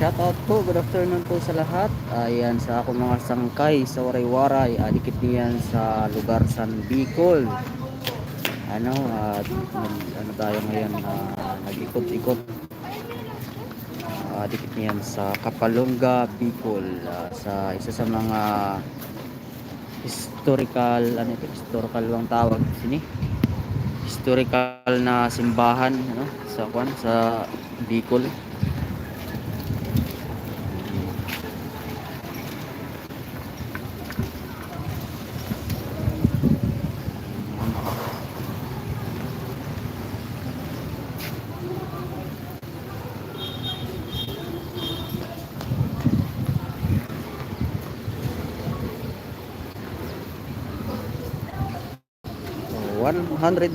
Shoutout po, good afternoon po sa lahat. Ayan sa ako mga sangkay sa Waray-Waray, dikit niyan sa lugar San Bicol. Ano tayo ngayon, nag-ikot-ikot, dikit niyan sa Kapalonga, Bicol, sa isa sa mga historical bang tawag sini? Historical na simbahan, sa Bicol. 100,000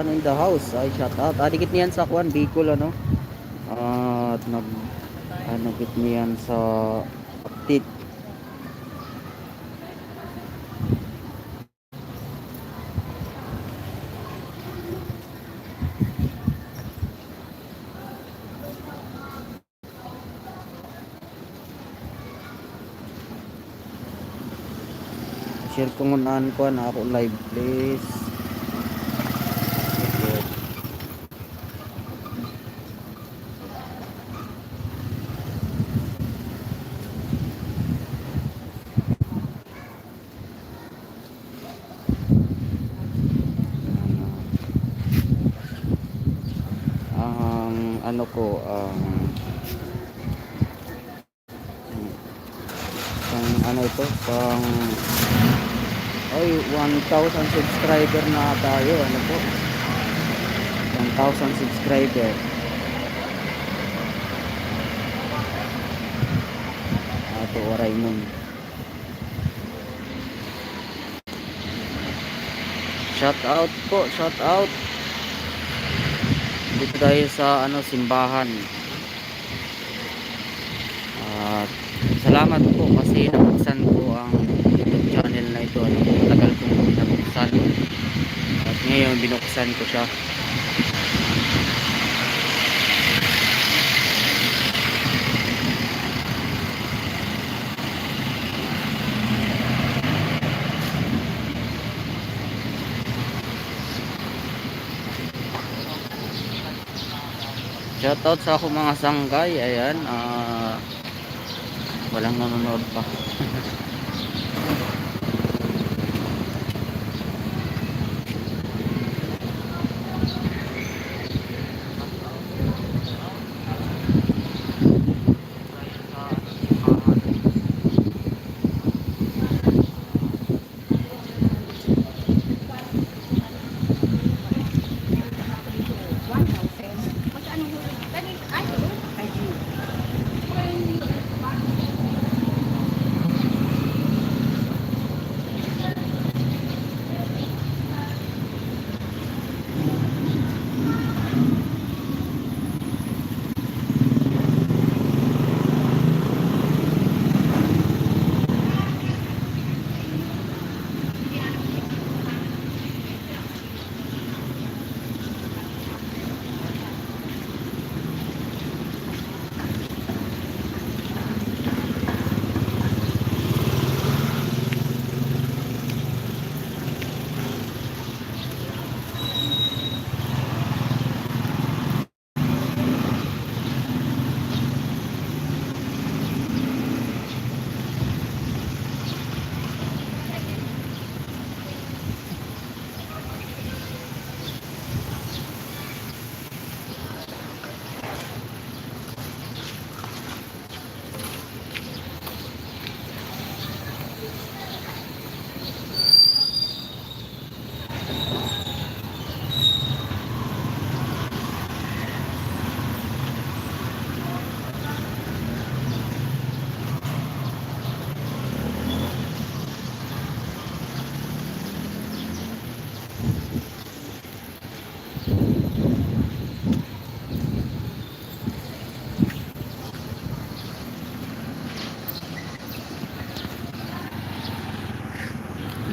in the house. Ay, shout out. Dikit niyan sa Kwan, Bicol, at dikit niyan sa Aptit. Share ko ngunaan ko na ako live, please. Ano ko, ano ito, ay 1,000 subscriber na tayo. Ano po, 1,000 subscriber. Ato oray nun. Shout out po, shout out. Dito tayo sa simbahan. At salamat po kasi nabuksan ko ang YouTube channel na ito. Tagal kong nabuksan. At ngayon binuksan ko siya. Shoutout sa ako mga sanggay. Ayan, walang nanonood pa.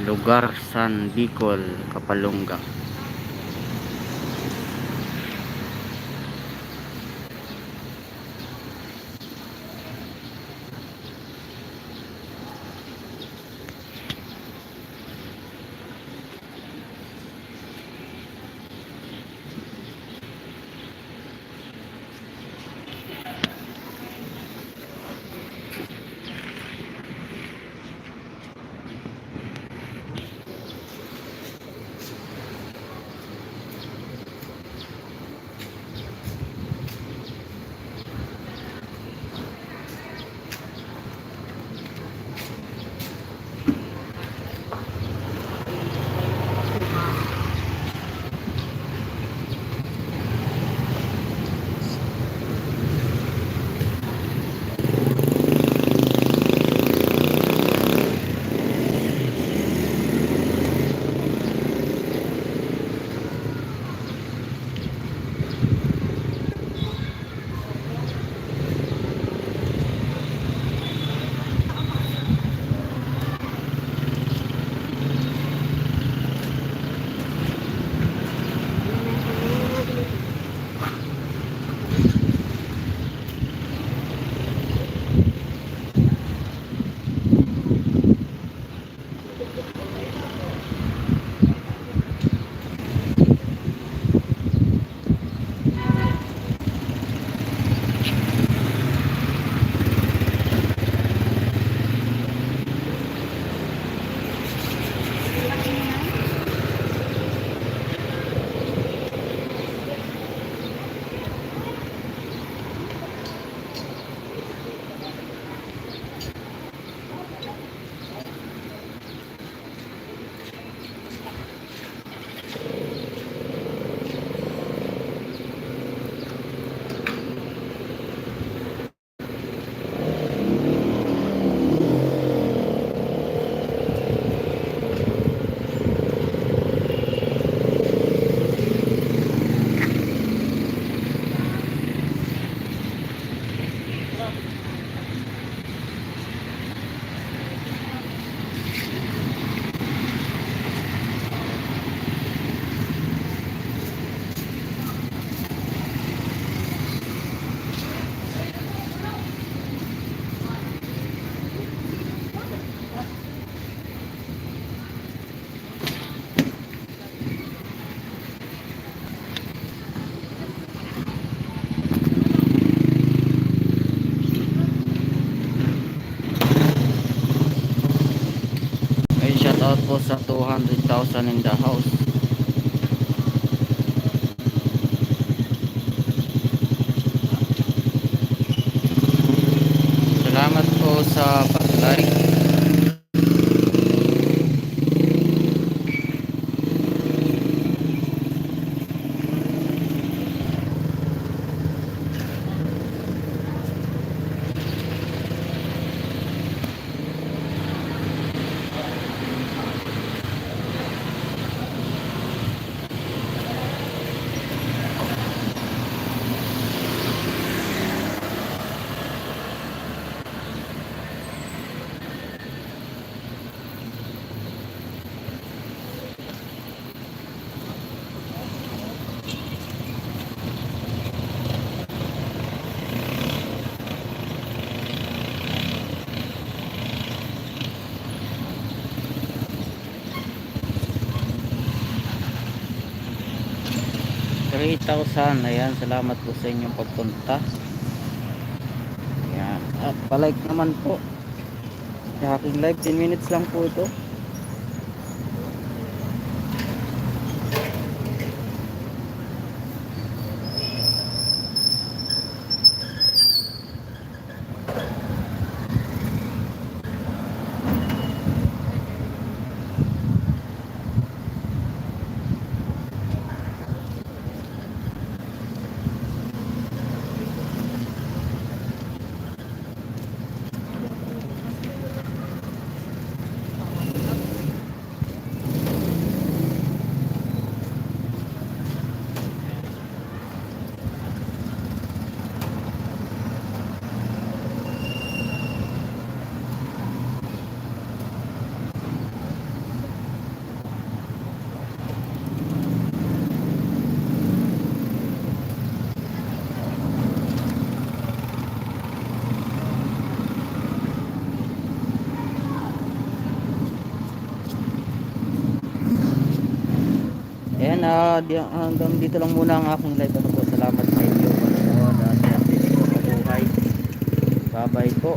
Lugar San Bicol, Kapalonga. po sa 200,000 in the house. Salamat po sa pag-like. $3,000. Ayan, salamat po sa inyong pagpunta. Ayan, at palike naman po sa aking live. 10 minutes lang po ito. Ayan, hanggang dito lang muna ang aking live. Ano po, salamat sa inyo. Manonood at mabuhay. Bye bye po.